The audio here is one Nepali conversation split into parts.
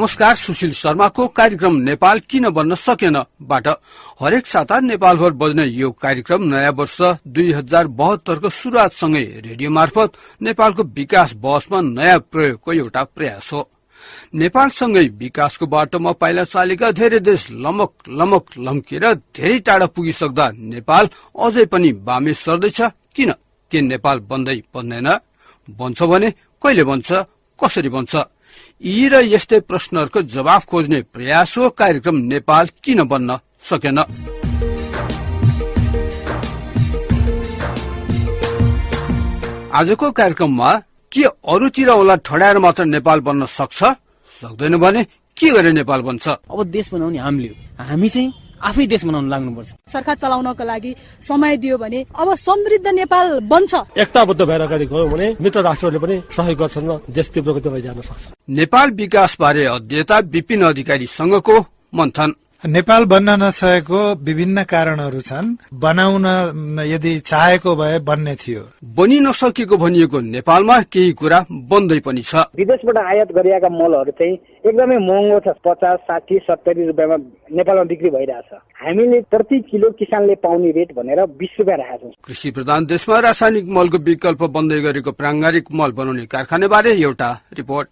नमस्कार, सुशील शर्माको कार्यक्रम नेपाल किन बन्न सकेन बाट हरेक साता नेपालभर बज्ने यो कार्यक्रम नयाँ वर्ष 2072 को शुरूआतसँगै रेडियो मार्फत नेपालको विकास बहसमा नयाँ प्रयोगको एउटा प्रयास हो। नेपालसँगै विकासको बाटोमा पाइला चालेका धेरै देश लमक लम्किएर धेरै टाढा पुगिसक्दा नेपाल अझै पनि बामे सर्दैछ किन? के नेपाल बन्दैन? बन्छ भने कहिले बन्छ, कसरी बन्छ? यी र यस्तै प्रश्नहरूको जवाफ खोज्ने प्रयास हो कार्यक्रम नेपाल किन बन्न सकेन। आजको कार्यक्रममा के अरूतिर औला ठड्याएर मात्र नेपाल बन्न सक्दैन भने के गरे नेपाल बन्छ? अब देश बनाउने हामी चाहिँ आफै देश बनाउन लाग्नुपर्छ। सरकार चलाउनको लागि समय दियो भने अब समृद्ध नेपाल बन्छ। एकताबद्ध भएर अगाडि गयो भने मित्र राष्ट्रहरूले पनि सहयोग गर्छन् र देश तीव्र गतिमा जान सक्छ। नेपाल विकास बारे अध्येता विपिन अधिकारीसँगको मन्थन। नेपाल बन्न नसकेको विभिन्न कारणहरू छन्। बनाउन यदि चाहेको भए बन्ने थियो। बनि नसकेको भनिएको नेपालमा केही कुरा बन्दै पनि छ। विदेशबाट आयात गरिएका मलहरू चाहिँ एकदमै महँगो छ। 50, 60, 70 रुपियाँमा नेपालमा बिक्री भइरहेछ। हामीले प्रति किलो किसानले पाउने रेट भनेर 20 रुपियाँ राखेका छौँ। कृषि प्रधान देशमा रासायनिक मलको विकल्प बन्दै गरेको प्राङ्गारिक मल बनाउने कारखाना बारे एउटा रिपोर्ट।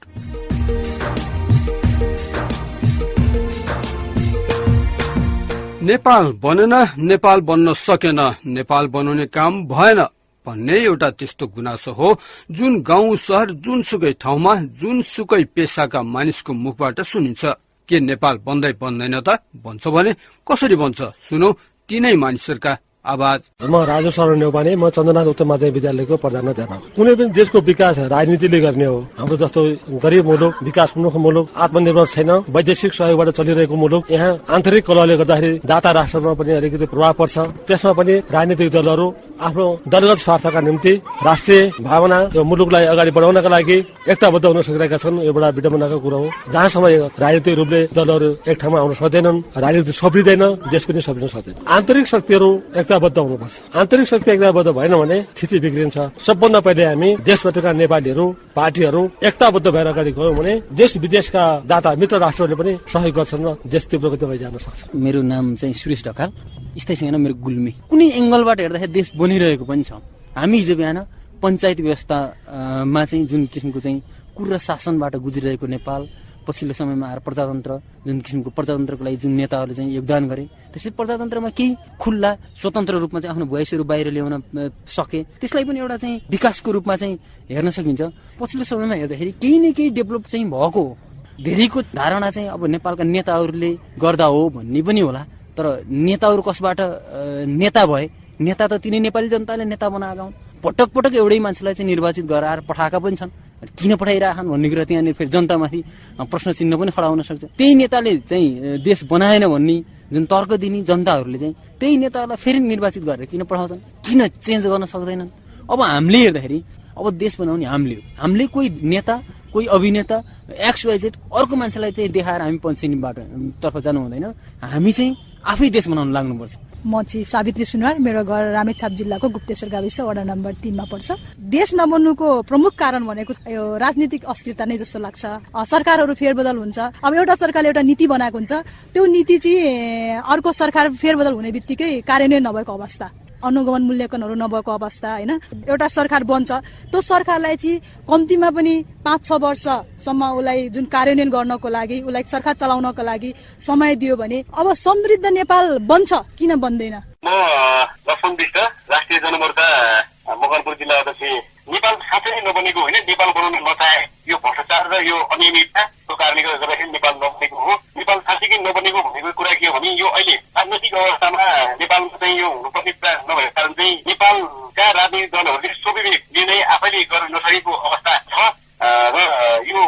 नेपाल बनेन, नेपाल बन्न सकेन, नेपाल बनाउने काम भएन भन्ने एउटा त्यस्तो गुनासो हो जुन गाउँ शहर जुनसुकै ठाउँमा जुनसुकै पेसाका मानिसको मुखबाट सुनिन्छ। के नेपाल बन्दैन त? बन्छ भने कसरी बन्छ? सुनौ तीनै मानिसहरूका आवाज। म राजु शरण नेउपाने, म चन्द्रनाथ उच्च माध्यमिक विद्यालयको प्रधानाध्यापक। कुनै पनि देशको विकास राजनीतिले गर्ने हो। हाम्रो जस्तो गरिब मुलुक, विकासोन्मुख मुलुक, आत्मनिर्भर छैन, वैदेशिक सहयोगबाट चलिरहेको मुलुक, यहाँ आन्तरिक कलहले गर्दाखेरि दाता राष्ट्रमा पनि अलिकति प्रभाव पर्छ। त्यसमा पनि राजनीतिक दलहरू आफ्नो दलगत स्वार्थका निम्ति राष्ट्रिय भावना यो मुलुकलाई अगाडि बढाउनका लागि एकताबद्ध हुन सकिरहेका छन्। यो एउटा विडम्बनाको कुरा हो। जहाँसम्म राजनीतिक रूपले दलहरू एक ठाउँमा आउन सक्दैनन्, राजनीति सप्रिँदैन, देश पनि सप्रिन सक्दैन। आन्तरिक शक्तिहरू एकताबद्ध हुनुपर्छ। आन्तरिक शक्ति एकताबद्ध भएन भने स्थिति बिग्रिन्छ। सबभन्दा पहिले हामी देशभरिका नेपालीहरू, पार्टीहरू एकताबद्ध भएर अगाडि गयौँ भने देश विदेशका दाता मित्र राष्ट्रहरूले पनि सहयोग गर्छन् र देश तीव्र गतिमा जान सक्छ। मेरो नाम चाहिँ सुरेश ढकाल, यस्तै छैन मेरो गुल्मी। कुनै एंगलबाट हेर्दाखेरि देश बनिरहेको पनि छ। हामी हिजो बिहान पञ्चायत व्यवस्थामा चाहिँ जुन किसिमको चाहिँ कुर शासनबाट गुज्रिरहेको नेपाल, पछिल्लो समयमा आएर प्रजातन्त्र, जुन किसिमको प्रजातन्त्रको लागि जुन नेताहरूले चाहिँ योगदान गरे, त्यसै प्रजातन्त्रमा केही खुल्ला स्वतन्त्र रूपमा चाहिँ आफ्नो भोइसहरू बाहिर ल्याउन सके, त्यसलाई पनि एउटा चाहिँ विकासको रूपमा चाहिँ हेर्न सकिन्छ। पछिल्लो समयमा हेर्दाखेरि केही न केही डेभलप चाहिँ भएको हो। धेरैको धारणा चाहिँ अब नेपालका नेताहरूले गर्दा हो भन्ने पनि होला, तर नेताहरू कसबाट नेता भए? नेता त तिनै नेपाली जनताले नेता बनाएका हुन्। पटक पटक एउटै मान्छेलाई चाहिँ निर्वाचित गराएर पठाएका पनि छन्। किन पठाइरहेछन् भन्ने कुरा त्यहाँनिर फेरि जनतामाथि प्रश्न चिन्ह पनि खडा हुन सक्छ। त्यही नेताले चाहिँ देश बनाएन भन्ने जुन तर्क दिने जनताहरूले चाहिँ त्यही नेतालाई फेरि निर्वाचित गरेर किन पठाउँछन्? किन चेन्ज गर्न सक्दैनन्? अब हामीले हेर्दाखेरि अब देश बनाउने हामीले कोही नेता, कोही अभिनेता XYZ अर्को मान्छेलाई चाहिँ देखाएर हामी पञ्चायती बाटोतर्फ जानु हुँदैन। हामी चाहिँ आफै देश बनाउन लाग्नुपर्छ। म चाहिँ सावित्री सुनवार, मेरो घर रामेछाप जिल्लाको गुप्तेश्वर गाविस वडा नम्बर 3 मा पर्छ। देश नबन्नुको प्रमुख कारण भनेको यो राजनीतिक अस्थिरता नै जस्तो लाग्छ। सरकारहरू फेरबदल हुन्छ। अब एउटा सरकारले एउटा नीति बनाएको हुन्छ, त्यो नीति चाहिँ अर्को सरकार फेरबदल हुने बित्तिकै कार्यान्वयन नभएको अवस्था, अनुगमन मूल्याङ्कनहरू नभएको अवस्था हैन। एउटा सरकार बन्छ, त्यो सरकारलाई चाहिँ कम्तीमा पनि 5-6 वर्षसम्म उसलाई जुन कार्यान्वयन गर्नको लागि, उसलाई सरकार चलाउनको लागि समय दियो भने अब समृद्ध नेपाल बन्छ किन बन्दैन? म लक्ष्मण विष्ट, राष्ट्रिय जनमोर्चा मकवानपुर जिल्लाबाट चाहिँ नेपाल साँच्चै नबनेको होइन, नेपाल बनाउन नचाहे यो भ्रष्टाचार र यो अनियमितताको कारणले गर्दाखेरि नेपाल नबनेको हो। नेपाल साँच्चै नबनेको भनेको कुरा के हो भने यो अहिले राजनैतिक अवस्थामा नेपालमा चाहिँ यो हुनुपर्ने कुरा नभएको कारण चाहिँ नेपालका राजनीतिक दलहरूले स्वविवेक निर्णय आफैले गर्न नसकेको अवस्था छ र यो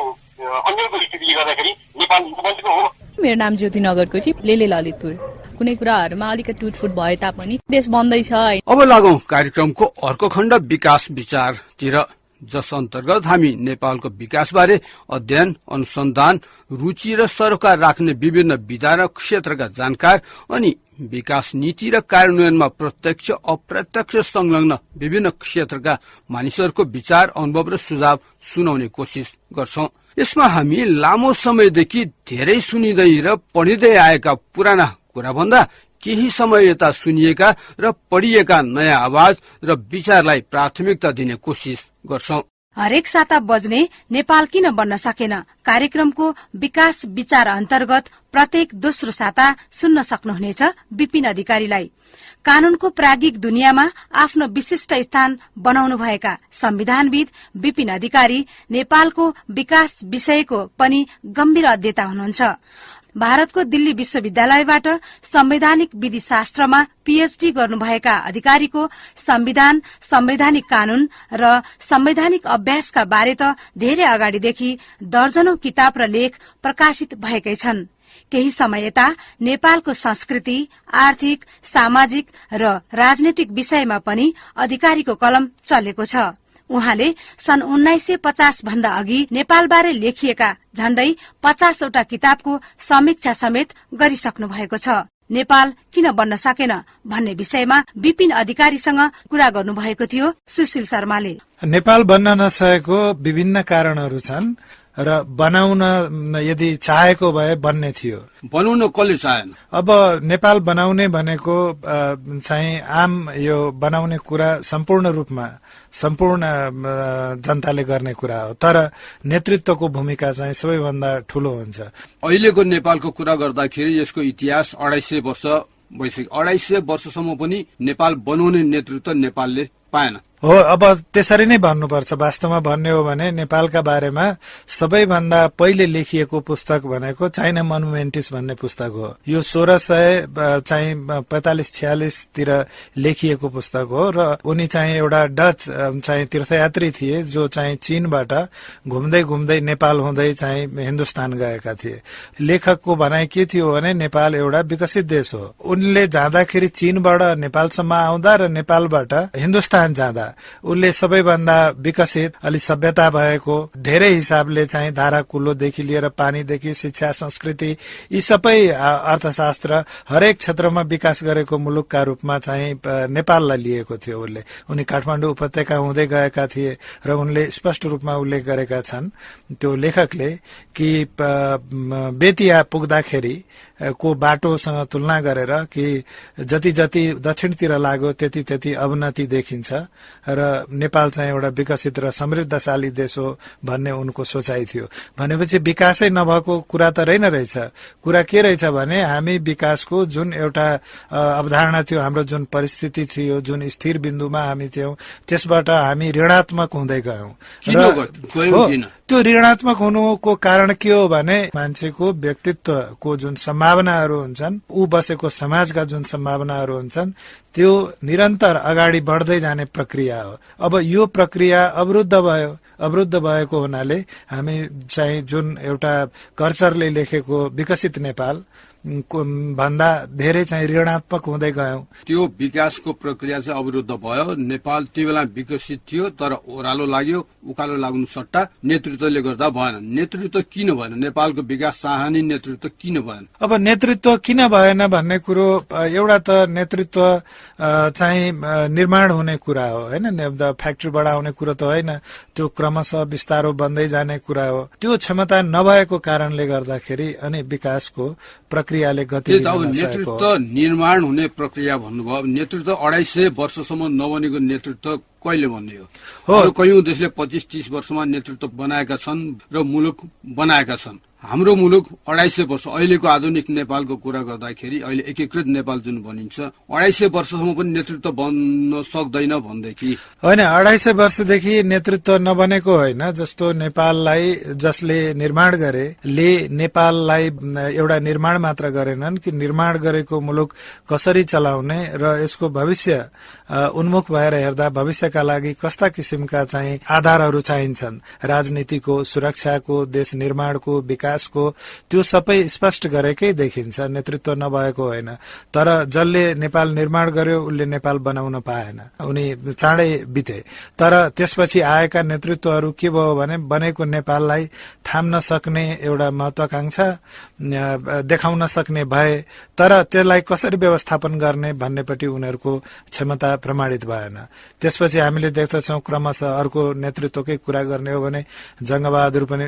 अन्यको स्थितिले गर्दाखेरि नेपाल नबनेको हो। मेरो नाम ज्योति नगरकोटी, लेले ललितपुर। कुनै कुराहरूमा अलिकति टुटफुट भए तापनि देश बन्दैछ। अब लागौं कार्यक्रमको अर्को खण्ड विकास विचारतिर, जस अन्तर्गत हामी नेपालको विकासबारे अध्ययन, अनुसन्धान, रुचि र सरोकार राख्ने विभिन्न विधा र क्षेत्रका जानकार अनि विकास नीति र कार्यान्वयनमा प्रत्यक्ष अप्रत्यक्ष संलग्न विभिन्न क्षेत्रका मानिसहरूको विचार, अनुभव र सुझाव सुनाउने कोसिस गर्छौं। यसमा हामी लामो समयदेखि धेरै सुनिँदै र पढिँदै आएका पुराना कुरा भन्दा केही समय यता सुनिएका र पढिएका नयाँ आवाज र विचारलाई प्राथमिकता दिने कोसिस गर्छौं। हरेक साता बज्ने नेपाल किन बन्न सकेन कार्यक्रमको विकास विचार अन्तर्गत प्रत्येक दोस्रो साता सुन्न सक्नुहुनेछ विपिन अधिकारीलाई। कानूनको प्राज्ञिक दुनियाँमा आफ्नो विशिष्ट स्थान बनाउनु भएका संविधानविद विपिन अधिकारी नेपालको विकास विषयको पनि गम्भीर अध्येता हुनुहुन्छ। भारतको दिल्ली विश्वविद्यालयबाट संवैधानिक विधि शास्त्रमा पीएचडी गर्नुभएका अधिकारीको संविधान, संवैधानिक कानून र संवैधानिक अभ्यासका बारे त धेरै अगाडिदेखि दर्जनौं किताब र लेख प्रकाशित भएकै छन्। केही समय यता नेपालको संस्कृति, आर्थिक, सामाजिक र राजनैतिक विषयमा पनि अधिकारीको कलम चलेको छ। उहाँले सन् 1950 भन्दा अघि नेपालबारे लेखिएका झण्डै 50 वटा किताबको समीक्षा समेत गरिसक्नु भएको छ। नेपाल किन बन्न सकेन भन्ने विषयमा विपिन अधिकारीसँग कुरा गर्नुभएको थियो सुशील शर्माले। नेपाल बन्न नसकेको विभिन्न कारणहरू छन् र बनाउन यदि चाहेको भए बन्ने थियो। बनाउन कसले चाहेन? अब नेपाल बनाउने भनेको चाहिँ आम यो बनाउने कुरा सम्पूर्ण रूपमा सम्पूर्ण जनताले गर्ने कुरा हो, तर नेतृत्वको भूमिका चाहिँ सबैभन्दा ठूलो हुन्छ। अहिलेको नेपालको कुरा गर्दाखेरि यसको इतिहास 250 वर्ष भइसक्यो। 250 वर्षसम्म पनि नेपाल बनाउने नेतृत्व नेपालले पाएन हो। अब त्यसरी नै भन्नुपर्छ। वास्तवमा भन्ने हो भने नेपालका बारेमा सबैभन्दा पहिले लेखिएको पुस्तक भनेको चाइना मोनुमेन्टिस भन्ने पुस्तक हो। यो 1645-46 तिर लेखिएको पुस्तक हो र उनी चाहिँ एउटा डच चाहिँ तीर्थयात्री थिए जो चाहिँ चीनबाट घुम्दै घुम्दै नेपाल हुँदै चाहिँ हिन्दुस्तान गएका थिए। लेखकको भनाइ के थियो भने नेपाल एउटा विकसित देश हो। उनले जाँदाखेरि चीनबाट नेपालसम्म आउँदा र नेपालबाट हिन्दुस्तान जाँदा उनले सबैभन्दा विकसित अलि सभ्यता भएको धेरै हिसाबले चाहिँ धारा कुलोदेखि लिएर पानीदेखि शिक्षा संस्कृति यी सबै अर्थशास्त्र हरेक क्षेत्रमा विकास गरेको मुलुकका रूपमा चाहिँ नेपाललाई लिएको थियो उनले। उनी काठमाडौँ उपत्यका हुँदै गएका थिए र उनले स्पष्ट रूपमा उल्लेख गरेका छन् त्यो लेखकले कि बेतिया पुग्दाखेरि को बाटोसँग तुलना गरेर कि जति जति दक्षिणतिर लाग्यो त्यति त्यति अवनति देखिन्छ र नेपाल चाहिँ एउटा विकसित र समृद्धशाली देश हो भन्ने उनको सोचाइ थियो। भनेपछि विकासै नभएको कुरा त रहेछ। कुरा के रहेछ भने हामी विकासको जुन एउटा अवधारणा थियो, हाम्रो जुन परिस्थिति थियो, जुन स्थिर बिन्दुमा हामी थियौं, त्यसबाट हामी ऋणात्मक हुँदै गयौं। त्यो ऋणात्मक हुनुको कारण के हो भने मान्छेको व्यक्तित्वको जुन सम्भावनाहरू हुन्छन्, ऊ बसेको समाजका जुन सम्भावनाहरू हुन्छन्, त्यो निरन्तर अगाडि बढ्दै जाने प्रक्रिया हो। अब यो प्रक्रिया अवरुद्ध भयो। अवरुद्ध भएको हुनाले हामी चाहिँ जुन एउटा कर्चरले लेखेको विकसित नेपाल भन्दा धेरै चाहिँ ऋणात्मक हुँदै गयौं। त्यो विकासको प्रक्रिया चाहिँ अवरुद्ध भयो। नेपाल त्यो बेला विकसित थियो तर ओह्रालो लाग्यो। उकालो लाग्नु सट्टा नेतृत्वले गर्दा भएन। नेतृत्व किन भएन? नेपालको विकास चाहने नेतृत्व किन भएन? अब नेतृत्व किन भएन भन्ने कुरो एउटा त नेतृत्व चाहिँ निर्माण हुने कुरा हो हैन, फ्याक्ट्रीबाट आउने कुरो त होइन। त्यो क्रमशः बिस्तारो बन्दै जाने कुरा हो। त्यो क्षमता नभएको कारणले गर्दाखेरि अनि विकासको प्रक्रियाले गति दिन नसकेको। नेतृत्व निर्माण हुने प्रक्रिया भन्नुभयो। नेतृत्व 250 वर्षसम्म नबनेको नेतृत्व कहिले बन्ने हो? कयौं देशले 25-30 वर्षमा नेतृत्व बनाएका छन् र मुलुक बनाएका छन्। हाम्रो मुलुक 250 वर्ष अहिलेको आधुनिक नेपालको कुरा गर्दाखेरि अहिले एकीकृत नेपाल जुन बनिन्छ 250 वर्षसम्म पनि नेतृत्व बन्न सक्दैन भन्देखि होइन। 250 वर्षदेखि नेतृत्व नबनेको होइन। जस्तो नेपाललाई जसले निर्माण गरे ले नेपाललाई एउटा निर्माण मात्र गरेनन् कि निर्माण गरेको मुलुक कसरी चलाउने र यसको भविष्य उन्मुख भएर हेर्दा भविष्यका लागि कस्ता किसिमका चाहिँ आधारहरू चाहिन्छन्, राजनीतिको, सुरक्षाको, देश निर्माणको, विकास प्रयासको त्यो सबै स्पष्ट गरेकै देखिन्छ, नेतृत्व नभएको होइन। तर जसले नेपाल निर्माण गर्यो उसले नेपाल बनाउन पाएन, उनी चाँडै बिते। तर त्यसपछि आएका नेतृत्वहरू के भयो भने बनेको नेपाललाई थाम्न सक्ने एउटा महत्वाकांक्षा देखाउन सक्ने भए, तर त्यसलाई कसरी व्यवस्थापन गर्ने भन्नेपट्टि उनीहरूको क्षमता प्रमाणित भएन। त्यसपछि हामीले देख्दछौं क्रमशः अर्को नेतृत्वकै कुरा गर्ने हो भने जंगबहादुर पनि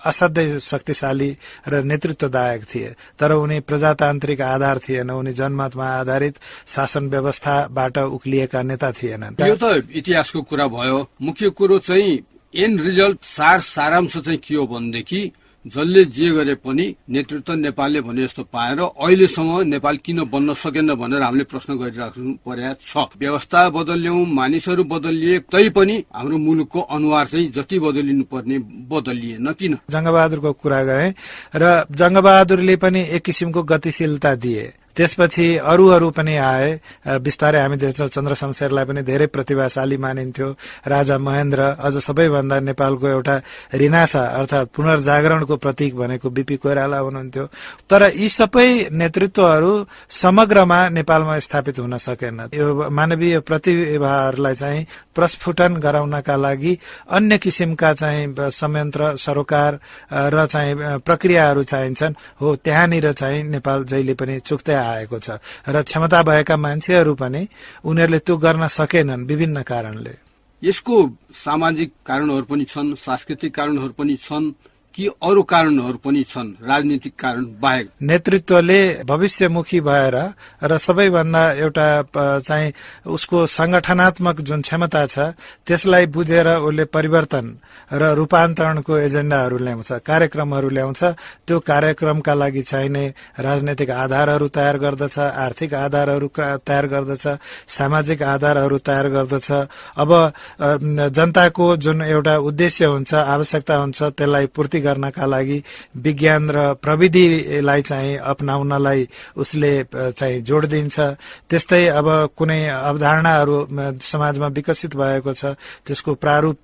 असाध्यै शक्तिशाली र नेतृत्वदायक थिए, तर उनी प्रजातान्त्रिक आधार थिएन, उनी जनमतमा आधारित शासन व्यवस्थाबाट उक्लिएका नेता थिएनन्। यो त इतिहासको कुरा भयो। मुख्य कुरो चाहिँ एन्ड रिजल्ट सारांश चाहिँ के हो भनेदेखि जसले जे गरे पनि नेतृत्व नेपालले भने जस्तो पाएर अहिलेसम्म नेपाल किन बन्न सकेन भनेर हामीले प्रश्न गरिराख्नु परेको छ। व्यवस्था बदल्यौं, मानिसहरू बदलिए तैपनि हाम्रो मुलुकको अनुहार चाहिँ जति बदलिनु पर्ने बदलिएन किन? जंगबहादुरको कुरा गरे र जंगबहादुरले पनि एक किसिमको गतिशीलता दिए। त्यसपछि अरूहरू पनि आए, बिस्तारै हामी देख्छौं चन्द्रशमशेरलाई पनि धेरै प्रतिभाशाली मानिन्थ्यो, राजा महेन्द्र, अझ सबैभन्दा नेपालको एउटा रिनासा अर्थात पुनर्जागरणको प्रतीक भनेको बीपी कोइराला हुनुहुन्थ्यो। तर यी सबै नेतृत्वहरू समग्रमा नेपालमा स्थापित हुन सकेन। यो मानवीय प्रतिभाहरूलाई चाहिँ प्रस्फुटन गराउनका लागि अन्य किसिमका चाहिँ संयन्त्र, सरोकार र चाहिँ प्रक्रियाहरू चाहिन्छन्। हो, त्यहाँनिर चाहिँ नेपाल जहिले पनि चुक्दै आएको छ र क्षमता भएका मान्छेहरू पनि उनीहरूले त्यो गर्न सकेनन् विभिन्न कारणले। यसको सामाजिक कारणहरू पनि छन्, सांस्कृतिक कारणहरू पनि छन् कि अरू कारणहरू पनि छन्, राजनीतिक कारण बाहेक? नेतृत्वले भविष्यमुखी भएर र सबैभन्दा एउटा चाहिँ उसको संगठनात्मक जुन क्षमता छ त्यसलाई बुझेर उसले परिवर्तन र रूपान्तरणको एजेन्डाहरू ल्याउँछ, कार्यक्रमहरू ल्याउँछ। त्यो कार्यक्रमका लागि चाहिने राजनैतिक आधारहरू तयार गर्दछ, आर्थिक आधारहरू तयार गर्दछ, सामाजिक आधारहरू तयार गर्दछ। अब जनताको जुन एउटा उद्देश्य हुन्छ, आवश्यकता हुन्छ, त्यसलाई पूर्ति गर्नका लागि विज्ञान र प्रविधिलाई चाहिँ अपनाउनलाई उसले चाहिँ जोड दिन्छ। त्यस्तै अब कुनै अवधारणाहरू समाजमा विकसित भएको छ, त्यसको प्रारूप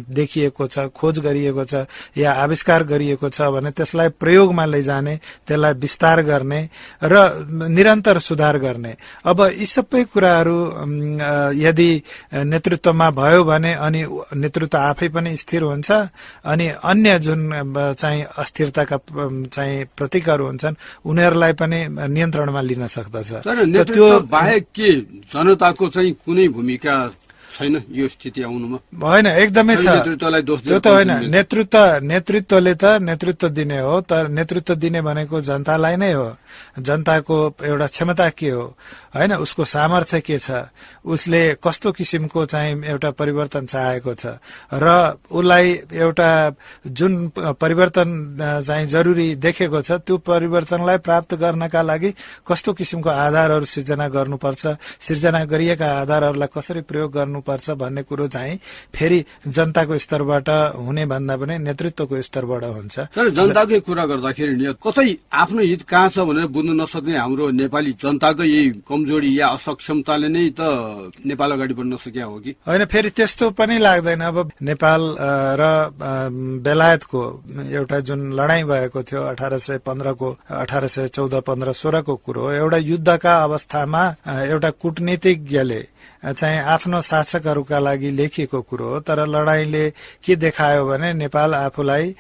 देखिएको छ, खोज गरिएको छ या आविष्कार गरिएको छ भने त्यसलाई प्रयोगमा लैजाने, त्यसलाई विस्तार गर्ने र निरन्तर सुधार गर्ने। अब यी सबै कुराहरू यदि नेतृत्वमा भयो भने अनि नेतृत्व आफै पनि स्थिर हुन्छ, अनि अन्य जुन चाहिँ अस्थिरताका चाहिँ प्रतीकहरू हुन्छन् उनीहरूलाई पनि नियन्त्रणमा लिन सक्दछ। तर नेतृत्व बाहेक के जनताको चाहिँ कुनै भूमिका छैन यो स्थिति आउनुमा? होइन, एकदमै छ। नेतृत्वलाई दोष त्यो त होइन, नेतृत्वले त नेतृत्व दिने हो, तर नेतृत्व दिने भनेको जनतालाई नै हो। जनताको एउटा क्षमता के हो, होइन, उसको सामर्थ्य के छ, उसले कस्तो किसिमको चाहिँ एउटा परिवर्तन चाहेको छ र उसलाई एउटा जुन परिवर्तन चाहिँ जरुरी देखेको छ त्यो परिवर्तनलाई प्राप्त गर्नका लागि कस्तो किसिमको आधारहरू सिर्जना गर्नुपर्छ, सिर्जना गरिएका आधारहरूलाई कसरी प्रयोग गर्नुपर्छ भन्ने कुरो चाहिँ फेरि जनताको स्तरबाट हुने भन्दा पनि नेतृत्वको स्तरबाट हुन्छ। तर जनताकै कुरा गर्दाखेरि कतै आफ्नो हित कहाँ छ भनेर बुझ्न नसक्ने हाम्रो नेपाली जनताको यही कमजोरी या असक्षमताले नै त नेपाल अगाडि बढ्न सकिया हो कि होइन? फेरि त्यस्तो पनि लाग्दैन। अब नेपाल र बेलायतको एउटा जुन लडाईँ भएको थियो 1815 1814 15 16 को कुरो, एउटा युद्धका अवस्थामा एउटा कूटनीतिज्ञले चाहिँ आफ्नो शासकहरूका लागि लेखिएको कुरो हो। तर लडाईँले के देखायो भने नेपाल आफूलाई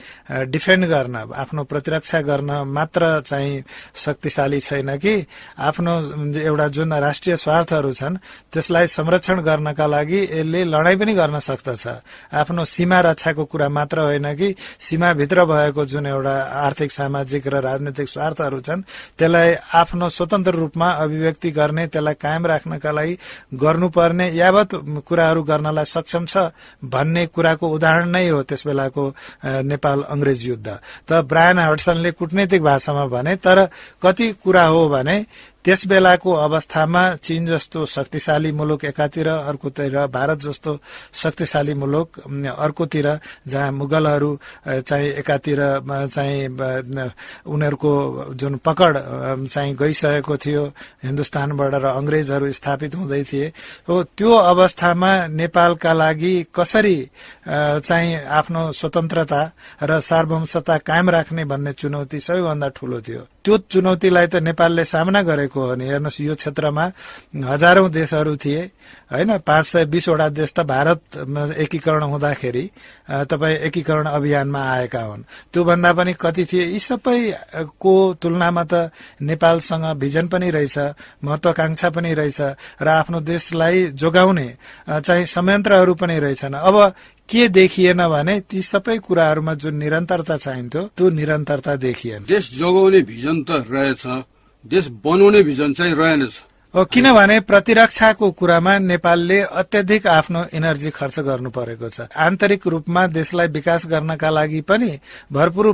डिफेन्ड गर्न, आफ्नो प्रतिरक्षा गर्न मात्र चाहिँ शक्तिशाली छैन कि आफ्नो एउटा जुन राष्ट्रिय स्वार्थहरू छन् त्यसलाई संरक्षण गर्नका लागि यसले लडाईँ पनि गर्न सक्दछ। आफ्नो सीमा रक्षाको कुरा मात्र होइन कि सीमाभित्र भएको जुन एउटा आर्थिक, सामाजिक र राजनैतिक स्वार्थहरू छन् त्यसलाई आफ्नो स्वतन्त्र रूपमा अभिव्यक्ति गर्ने, त्यसलाई कायम राख्नका लागि गर्नुपर्ने यावत कुराहरू गर्नलाई सक्षम छ भन्ने कुराको उदाहरण नै हो त्यस बेलाको नेपाल अंग्रेज युद्ध। त ब्रायन हडसनले कूटनीतिक भाषामा भने, तर कति कुरा हो भने त्यस बेलाको अवस्थामा चीन जस्तो शक्तिशाली मुलुक एकातिर, अर्कोतिर भारत जस्तो शक्तिशाली मुलुक अर्कोतिर, जहाँ मुगलहरू चाहिँ एकातिर चाहिँ उनीहरूको जुन पकड चाहिँ गइसकेको थियो हिन्दुस्तानबाट र अंग्रेजहरू स्थापित हुँदै थिए, हो त्यो अवस्थामा नेपालका लागि कसरी चाहिँ आफ्नो स्वतन्त्रता र सार्वभौमता कायम राख्ने भन्ने चुनौती सबैभन्दा ठूलो थियो। त्यो चुनौतीलाई त नेपालले सामना गरेको हो नि। हेर्नुहोस्, यो क्षेत्रमा हजारौं देशहरू थिए हैन, 520 वटा देश त भारत एकीकरण हुँदाखेरि तपाई एकीकरण अभियानमा आएका हुन्। त्यो भन्दा पनि कति थिए? यी सबैको तुलनामा त नेपालसँग भिजन पनि रहेछ, महत्वाकांक्षा पनि रहेछ र आफ्नो देशलाई जोगाउने चाहिँ संयन्त्रहरू पनि रहेछन्। अब के देखिएन भने ती सबै कुराहरूमा जुन निरन्तरता चाहिन्थ्यो त्यो निरन्तरता देखिएन। देश जोगाउने भिजन त रहेछ, देश बनाउने भिजन चाहिँ रहेनछ। किनभने प्रतिरक्षाको कुरामा नेपालले अत्यधिक आफ्नो एनर्जी खर्च गर्नु परेको छ। आन्तरिक रूपमा देशलाई विकास गर्नका लागि पनि भरपूर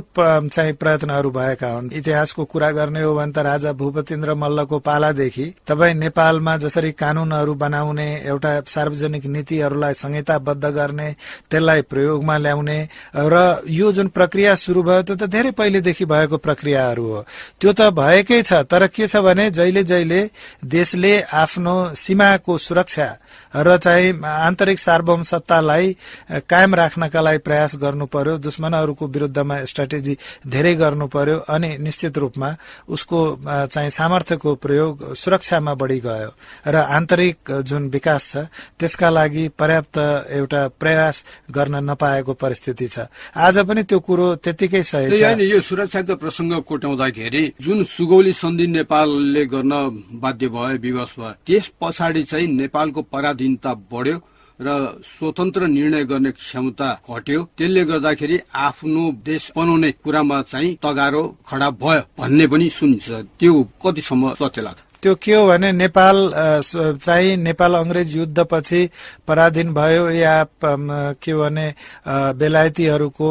चाहिँ प्रयत्नहरू भएका हुन्। इतिहासको कुरा गर्ने हो भने त राजा भूपतिन्द्र मल्लको पालादेखि तपाई नेपालमा जसरी कानूनहरू बनाउने, एउटा सार्वजनिक नीतिहरूलाई संहिताबद्ध गर्ने, त्यसलाई प्रयोगमा ल्याउने र यो जुन प्रक्रिया शुरू भयो त्यो त धेरै पहिलेदेखि भएको प्रक्रियाहरू हो। त्यो त भएकै छ, तर के छ भने जहिले जहिले देशले आफ्नो सीमाको सुरक्षा र चाहिँ आन्तरिक सार्वभौम सत्तालाई कायम राख्नका लागि प्रयास गर्नु पर्यो, दुश्मनहरूको विरुद्धमा स्ट्राटेजी धेरै गर्नु पर्यो अनि निश्चित रूपमा उसको चाहिँ सामर्थ्यको प्रयोग सुरक्षामा बढी गयो र आन्तरिक जुन विकास छ त्यसका लागि पर्याप्त एउटा प्रयास गर्न नपाएको परिस्थिति छ। आज पनि त्यो कुरो त्यतिकै सही छ। यो सुरक्षाको प्रसंग कोट्याउँदाखेरि जुन सुगौली सन्धि नेपालले गर्न बाध्य भयो, विवश भयो, त्यस पछाडि चाहिँ नेपालको पराधीनता बढ्यो र स्वतन्त्र निर्णय गर्ने क्षमता घट्यो। त्यसले गर्दाखेरि आफ्नो देश बनाउने कुरामा चाहिँ तगारो खडा भयो भन्ने पनि सुनिन्छ। त्यो कतिसम्म सत्य लाग्छ? त्यो के हो भने नेपाल चाहिँ नेपाल अंग्रेज युद्धपछि पराधीन भयो या के भने बेलायतीहरूको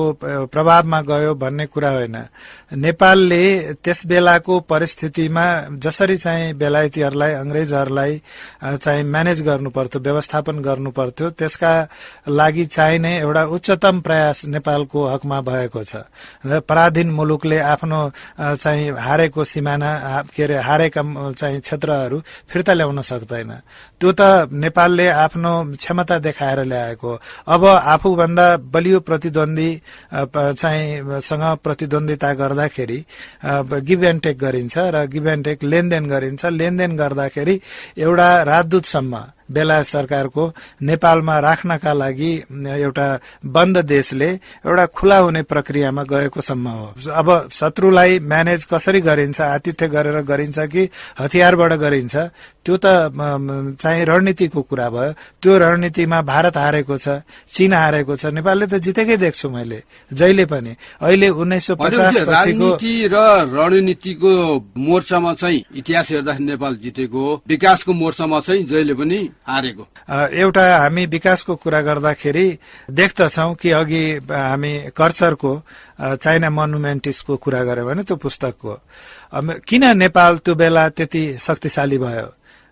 प्रभावमा गयो भन्ने कुरा होइन। नेपालले त्यस बेलाको परिस्थितिमा जसरी चाहिँ बेलायतीहरूलाई अंग्रेजहरूलाई चाहिँ म्यानेज गर्नु पर्थ्यो, व्यवस्थापन गर्नु पर्थ्यो, त्यसका लागि चाहिने एउटा उच्चतम प्रयास नेपालको हकमा भएको छ। र पराधीन मुलुकले आफ्नो चाहिँ हारेको सिमाना के अरे हारेका चाहिँ क्षेत्रहरू फिर्ता ल्याउन सक्दैन। त्यो त नेपालले आफ्नो क्षमता देखाएर ल्याएको। अब आफूभन्दा बलियो प्रतिद्वन्दी चाहिँ सँग प्रतिद्वन्दिता गर्दाखेरि गिभ एन्ड टेक गरिन्छ र गिभ एन्ड टेक लेनदेन गरिन्छ। लेनदेन गर्दाखेरि एउटा राजदूतसम्म बेलायत सरकारको नेपालमा राख्नका लागि एउटा बन्द देशले एउटा खुला हुने प्रक्रियामा गएको सम्म हो। अब शत्रुलाई म्यानेज कसरी गरिन्छ, आतिथ्य गरेर गरिन्छ कि हतियारबाट गरिन्छ, त्यो त चाहिँ रणनीतिको कुरा भयो। त्यो रणनीतिमा भारत हारेको छ, चीन हारेको छ, नेपालले त जितेकै देख्छु मैले जहिले पनि। अहिले 1950 राजनीति र रणनीतिको मोर्चामा चाहिँ इतिहास हेर्दाखेरि नेपाल जितेको हो, विकासको मोर्चामा चाहिँ जहिले पनि हारेको। एउटा हामी विकासको कुरा गर्दाखेरि देख्दछौं कि अघि हामी कर्चरको चाइना मोनुमेन्टिसको कुरा गर्यो भने त्यो पुस्तकको किन नेपाल त्यो बेला त्यति शक्तिशाली भयो,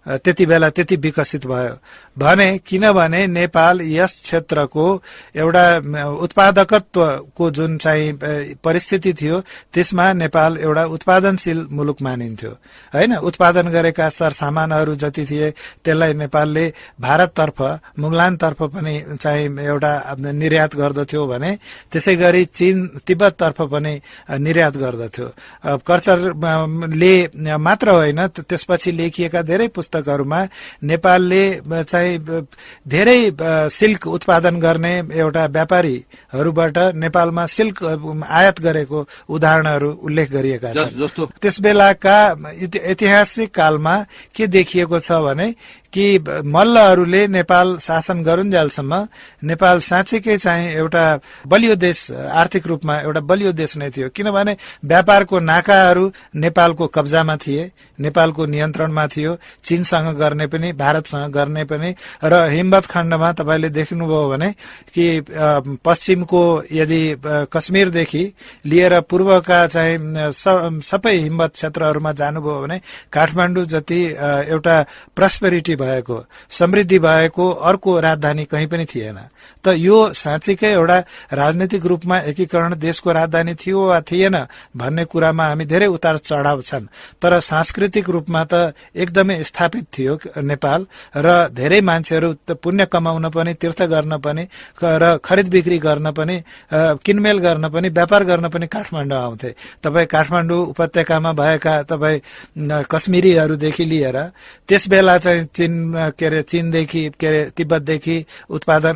त्यति बेला त्यति विकसित भयो भने किनभने नेपाल यस क्षेत्रको एउटा उत्पादकत्वको जुन चाहिँ परिस्थिति थियो त्यसमा नेपाल एउटा उत्पादनशील मुलुक मानिन्थ्यो हैन। उत्पादन गरेका सरसामानहरू जति थिए त्यसलाई नेपालले भारततर्फ मुगलानतर्फ पनि चाहिँ एउटा निर्यात गर्दथ्यो भने त्यसैगरी चीन तिब्बततर्फ पनि निर्यात गर्दथ्यो। कर्चरले मात्र होइन, त्यसपछि लेखिएका धेरै पुस्तकहरूमा नेपालले चाहिँ धेरै सिल्क उत्पादन गर्ने एउटा व्यापारीहरूबाट नेपालमा सिल्क आयात गरेको उदाहरणहरू उल्लेख गरिएका छन्। त्यस बेलाका ऐतिहासिक कालमा के देखिएको छ भने कि मल्लहरूले नेपाल शासन गरुन्जेलसम्म नेपाल साँच्चीकै चाहिँ एउटा बलियो देश, आर्थिक रूपमा एउटा बलियो देश नै थियो। किनभने व्यापारको नाकाहरू नेपालको कब्जामा थिए, नेपालको नियन्त्रणमा थियो, चीनसँग गर्ने पनि भारतसँग गर्ने पनि। र हिमवत खण्डमा तपाईँले देख्नुभयो भने कि पश्चिमको यदि कश्मीरदेखि लिएर पूर्वका चाहिँ सबै हिमवत क्षेत्रहरूमा जानुभयो भने काठमाडौँ जति एउटा प्रस्पेरिटी भएको, समृद्धि भएको अर्को राजधानी कहीँ पनि थिएन। त यो साँच्चीकै एउटा राजनीतिक रूपमा एकीकरण देशको राजधानी थियो वा थिएन भन्ने कुरामा हामी धेरै उतार चढाव छन्। तर सांस्कृतिक रूपमा त एकदमै स्थापित थियो नेपाल, र धेरै मान्छेहरू पुण्य कमाउन पनि, तीर्थ गर्न पनि, र खरिद बिक्री गर्न पनि, किनमेल गर्न पनि, व्यापार गर्न पनि काठमाडौँ आउँथे। तपाईँ काठमाडौँ उपत्यकामा भएका तपाईँ कश्मीरीहरूदेखि लिएर त्यस बेला चाहिँ चीनदेखि तिब्बतदेखि उत्पादन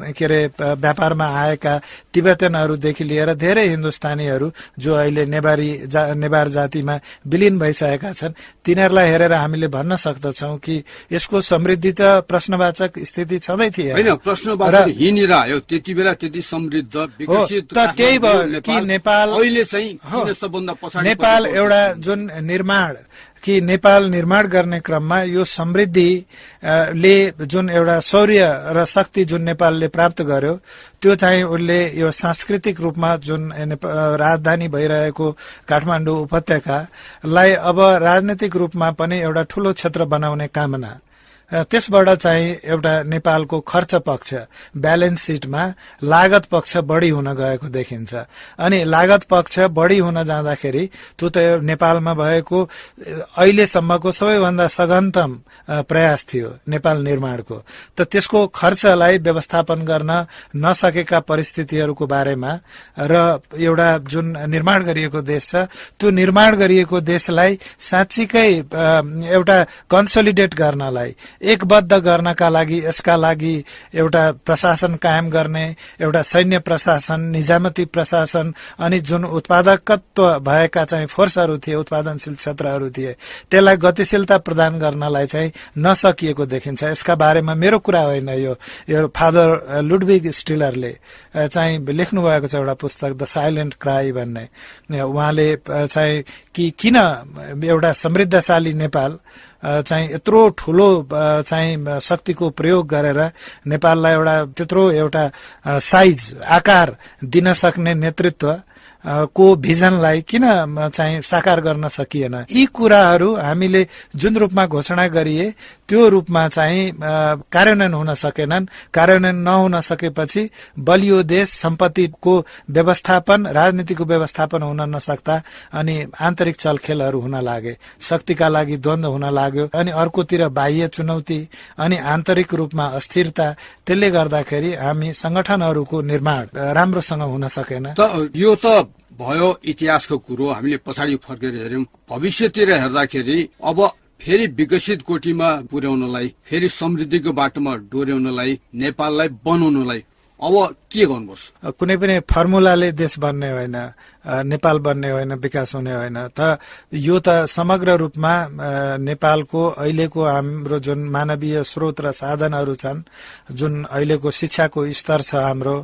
व्यापारमा आएका तिब्बतनहरूदेखि लिएर धेरै हिन्दुस्तानीहरू जो अहिले नेवार जातिमा विलिन भइसकेका छन्, तिनीहरूलाई हेरेर हामीले भन्न सक्दछौँ कि यसको समृद्धि त प्रश्नवाचक स्थिति छँदै थिए होइन। प्रश्नवाचक हिँडेर आयो त्यति बेला, त्यति समृद्ध विकसित त त्यही भयो कि नेपाल अहिले चाहिँ सबभन्दा पछाडि नेपाल एउटा जुन नेपाल निर्माण गर्ने क्रममा यो समृद्धिले जुन एउटा शौर्य र शक्ति जुन नेपालले प्राप्त गर्यो, त्यो चाहिँ उसले यो सांस्कृतिक रूपमा जुन राजधानी भइरहेको काठमाडौँ उपत्यकालाई अब राजनैतिक रूपमा पनि एउटा ठूलो क्षेत्र बनाउने कामना, त्यसबाट चाहिँ एउटा नेपालको खर्च पक्ष, ब्यालेन्स सिटमा लागत पक्ष बढी हुन गएको देखिन्छ। अनि लागत पक्ष बढी हुन जाँदाखेरि त्यो त नेपालमा भएको अहिलेसम्मको सबैभन्दा सघनतम प्रयास थियो नेपाल निर्माणको। त त्यसको खर्चलाई व्यवस्थापन गर्न नसकेका परिस्थितिहरूको बारेमा र एउटा जुन निर्माण गरिएको देश छ, त्यो निर्माण गरिएको देशलाई साँच्चीकै एउटा कन्सोलिडेट गर्नलाई, एकबद्ध गर्नका लागि, यसका लागि एउटा प्रशासन कायम गर्ने, एउटा सैन्य प्रशासन, निजामती प्रशासन, अनि जुन उत्पादकत्व भएका चाहिँ फोर्सहरू थिए, उत्पादनशील क्षेत्रहरू थिए, त्यसलाई गतिशीलता प्रदान गर्नलाई चाहिँ नसकिएको देखिन्छ। यसका बारेमा मेरो कुरा होइन, यो फादर लुडविग स्टिलरले चाहिँ लेख्नु भएको छ एउटा पुस्तक द साइलेन्ट क्राई भन्ने। उहाँले चाहिँ कि किन एउटा समृद्धशाली नेपाल चाहिँ यत्रो ठूलो चाहिँ शक्तिको प्रयोग गरेर नेपाललाई त्यत्रो एउटा साइज, आकार दिन सक्ने नेतृत्व को भिजनलाई किन चाहिँ साकार गर्न सकिएन। यी कुराहरू हामीले जुन रूपमा घोषणा गरिए त्यो रूपमा चाहिँ कार्यान्वयन हुन सकेनन्। कार्यान्वयन नहुन सकेपछि बलियो देश, सम्पत्तिको व्यवस्थापन, राजनीतिको व्यवस्थापन हुन नसक्दा अनि आन्तरिक चलखेलहरू हुन लागे, शक्तिका लागि द्वन्द्व हुन लाग्यो, अनि अर्कोतिर बाह्य चुनौती अनि आन्तरिक रूपमा अस्थिरता, त्यसले गर्दाखेरि हामी संगठनहरूको निर्माण राम्रोसँग हुन सकेन। यो त भयो इतिहासको कुरो, हामीले पछाडि फर्केर हेर्यौं। भविष्यतिर हेर्दाखेरि अब फेरि विकसित कोटीमा पुर्याउनलाई, फेरि समृद्धिको बाटोमा डोर्याउनलाई, नेपाललाई बनाउनलाई अब के गर्नुपर्छ? कुनै पनि फर्मुलाले देश बन्ने होइन, नेपाल बन्ने होइन, विकास हुने होइन। त यो त समग्र रूपमा नेपालको अहिलेको हाम्रो जुन मानवीय स्रोत र साधनहरू छन्, जुन अहिलेको शिक्षाको स्तर छ हाम्रो,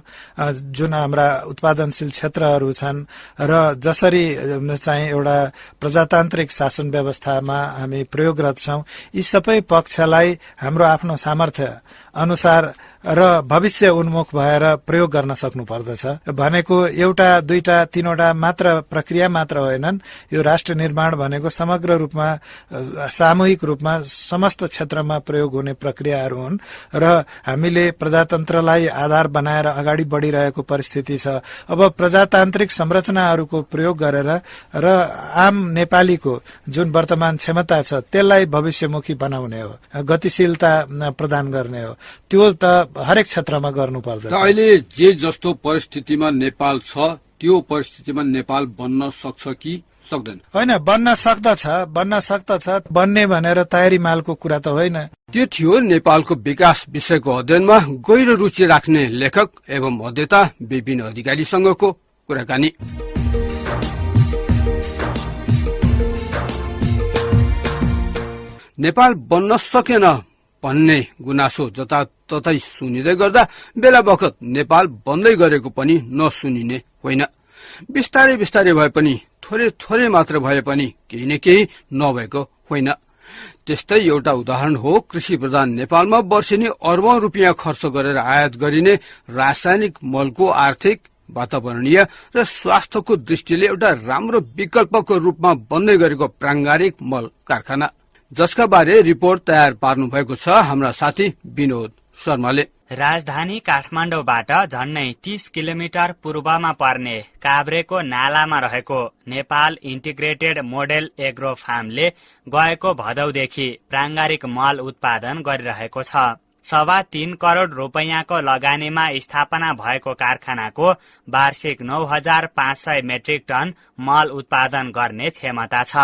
जुन हाम्रा उत्पादनशील क्षेत्रहरू छन्, र जसरी चाहिँ एउटा प्रजातान्त्रिक शासन व्यवस्थामा हामी प्रयोगरत छौं, यी सबै पक्षलाई हाम्रो आफ्नो सामर्थ्य अनुसार र भविष्य उन्मुख भएर प्रयोग गर्न सक्नु पर्दछ। भनेको एउटा, दुईटा, तीनवटा मात्र प्रक्रिया मात्र होइनन्। यो राष्ट्र निर्माण भनेको समग्र रूपमा, सामूहिक रूपमा समस्त क्षेत्रमा प्रयोग हुने प्रक्रियाहरू हुन् र हामीले प्रजातन्त्रलाई आधार बनाएर अगाडि बढ़िरहेको परिस्थिति छ। अब प्रजातान्त्रिक संरचनाहरूको प्रयोग गरेर र आम नेपालीको जुन वर्तमान क्षमता छ त्यसलाई भविष्यमुखी बनाउने हो, गतिशीलता प्रदान गर्ने हो। त्यो त हरेक क्षेत्रमा गर्नुपर्दछ। अहिले जे जस्तो परिस्थितिमा नेपाल छ त्यो परिस्थितिमा नेपाल बन्न सक्छ कि सक्दैन? होइन, बन्न सक्दछ। बन्ने भनेर तयारी मालको कुरा त होइन। त्यो थियो नेपालको विकास विषयको अध्ययनमा गहिरो रुचि राख्ने लेखक एवं अध्येता विपिन अधिकारीसँगको कुराकानी। नेपाल बन्न सकेन भन्ने गुनासो जताततै सुनिँदै गर्दा बेला बखत नेपाल बन्दै गरेको पनि नसुनिने होइन। बिस्तारै बिस्तारै भए पनि थोरै थोरै मात्र भए पनि केही न केही नभएको होइन। त्यस्तै एउटा उदाहरण हो कृषि प्रधान नेपालमा वर्षेनी अर्बौं रुपियाँ खर्च गरेर आयात गरिने रासायनिक मलको आर्थिक, वातावरणीय र स्वास्थ्यको दृष्टिले एउटा राम्रो विकल्पको रूपमा बन्दै गरेको प्राङ्गारिक मल कारखाना, जसका बारे रिपोर्ट तयार पार्नु भएको छ हाम्रा साथी विनोद शर्माले। राजधानी काठमाडौँबाट झन्नै 30 किलोमिटर पूर्वमा पर्ने काभ्रेको नालामा रहेको नेपाल इन्टिग्रेटेड मोडेल एग्रो फार्मले गएको भदौदेखि प्राङ्गारिक मल उत्पादन गरिरहेको छ। 3.25 करोड़ रुपैयाँको लगानीमा स्थापना भएको कारखानाको वार्षिक 9,500 मेट्रिक टन मल उत्पादन गर्ने क्षमता छ।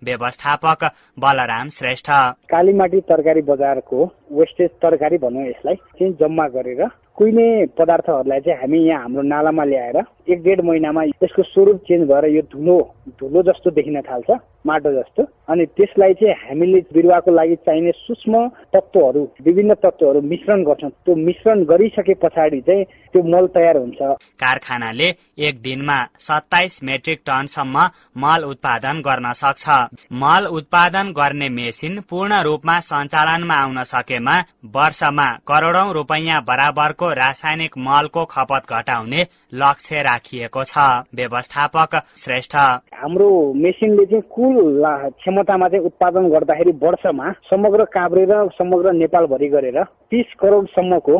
व्यवस्थापक बलराम श्रेष्ठ, कालीमाटी तरकारी बजारको वेस्टेज तरकारी भनौँ यसलाई चाहिँ जम्मा गरेर कुहिने पदार्थहरूलाई चाहिँ हामी यहाँ हाम्रो नालामा ल्याएर 1-1.5 महिनामा यसको स्वरूप चेन्ज भएर यो धुलो जस्तो देखिन थाल्छ, माटो जस्तो। अनि त्यसलाई चाहिँ हामीले बिरुवाको लागि चाहिने सूक्ष्म तत्त्वहरू, विभिन्न तत्त्वहरू मिश्रण गर्छौँ। त्यो मिश्रण गरिसके पछाडि चाहिँ त्यो मल तयार हुन्छ। कारखानाले एक दिनमा 27 मेट्रिक टनसम्म मल उत्पादन गर्न सक्छ। मल उत्पादन गर्ने मेसिन पूर्ण रूपमा सञ्चालनमा आउन सकेमा वर्षमा करोडौं रुपैयाँ बराबरको रासायनिक मलको खपत घटाउने लक्ष्य राखिएको छ। व्यवस्थापक श्रेष्ठ, हाम्रो मेसिनले चाहिँ कुल क्षमतामा चाहिँ उत्पादन गर्दाखेरि वर्षमा समग्र काभ्रे र समग्र नेपालभरि गरेर 30 करोडसम्मको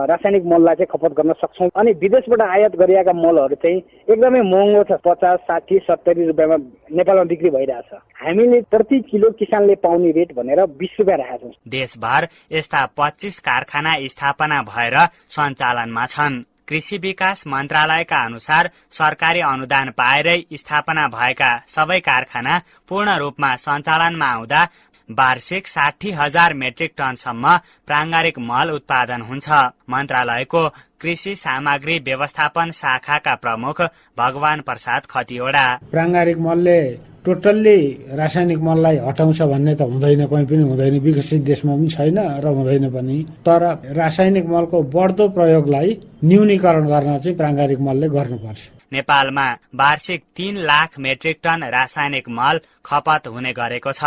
रासायनिक मललाई चाहिँ खपत गर्न सक्छौँ। अनि विदेशबाट आयात गरिएका मलहरू चाहिँ एकदमै महँगो छ, 50, 60, 70 रुपियाँमा नेपालमा बिक्री भइरहेछ। हामीले प्रति किलो किसानले पाउने रेट भनेर 20 रुपियाँ राखेका छौँ। देशभर यस्ता 25 कारखाना स्थापना भएर सञ्चालनमा छन्। कृषि विकास मन्त्रालयका अनुसार सरकारी अनुदान पाएरै स्थापना भएका सबै कारखाना पूर्ण रूपमा सञ्चालनमा आउँदा वार्षिक 60,000 मेट्रिक टनसम्म प्राङ्गारिक मल उत्पादन हुन्छ। मन्त्रालयको कृषि सामग्री व्यवस्थापन शाखाका प्रमुख भगवान प्रसाद खतिवडा, प्राङ्गारिक मलले टोटल्ली रासायनिक मललाई हटाउँछ भन्ने त हुँदैन, कहीँ पनि हुँदैन, विकसित देशमा पनि छैन र हुँदैन पनि। तर रासायनिक मलको बढ्दो प्रयोगलाई न्यूनीकरण गर्न चाहिँ प्राङ्गारिक मलले गर्नुपर्छ। नेपालमा वार्षिक 3 लाख मेट्रिक टन रासायनिक मल खपत हुने गरेको छ।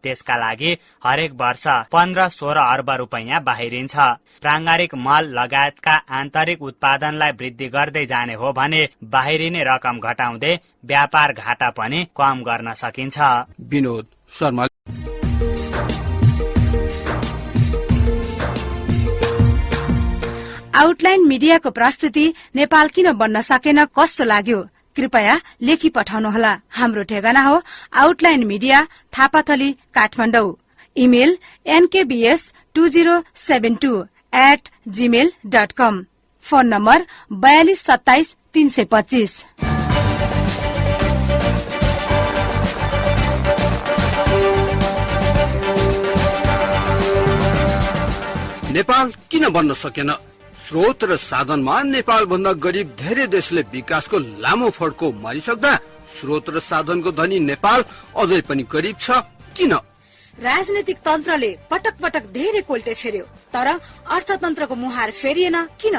त्यसका लागि हरेक वर्ष 15-16 अर्ब रुपैयाँ बाहिरिन्छ। प्राङ्गारिक मल लगायतका आन्तरिक उत्पादनलाई वृद्धि गर्दै जाने हो भने बाहिरिने रकम घटाउँदै व्यापार घाटा पनि कम गर्न सकिन्छ। विनोद शर्मा। आउटलाइन मिडियाको प्रस्तुति नेपाल किन बन्न सकेन कस्तो लाग्यो कृपया लेखी पठाउनुहोला। हाम्रो ठेगाना हो outline media, Thapathali, Kathmandu. Email nkbs2072@gmail.com। Phone number 4227 325। Nepal किन बन्न सकेन? स्रोत र साधनमा नेपाल भन्दा गरिब धेरै देशले विकासको लामो फड्को मारिसक्दा स्रोत र साधनको धनी नेपाल अझै पनि गरिब छ किन? राजनैतिक तन्त्रले पटक पटक धेरै कोल्टे फेर्यो, तर अर्थतन्त्रको मुहार फेरिएन किन?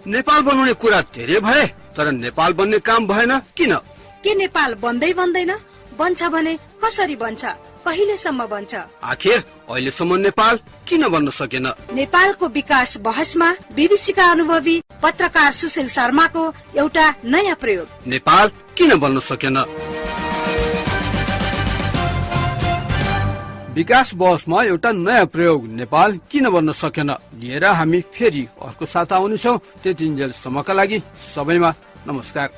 नेपाल बनाउने कुरा धेरै भए तर नेपाल बन्ने काम भएन किन? के नेपाल बन्दै बन्दैन? बन्छ भने कसरी बन्छ? कहिलेसम्म बन्छ? आखिर अहिलेसम्म नेपाल किन बन्न सकेन? नेपालको विकास बहसमा बीबीसीका अनुभवी पत्रकार सुशील शर्माको एउटा नयाँ प्रयोग। नेपाल किन बन्न सकेन? विकास बहसमा एउटा नयाँ प्रयोग, नेपाल किन बन्न सकेन लिएर हामी फेरि अर्को साता आउनेछौँ। त्यतिन्जेलसम्मका लागि सबैमा नमस्कार।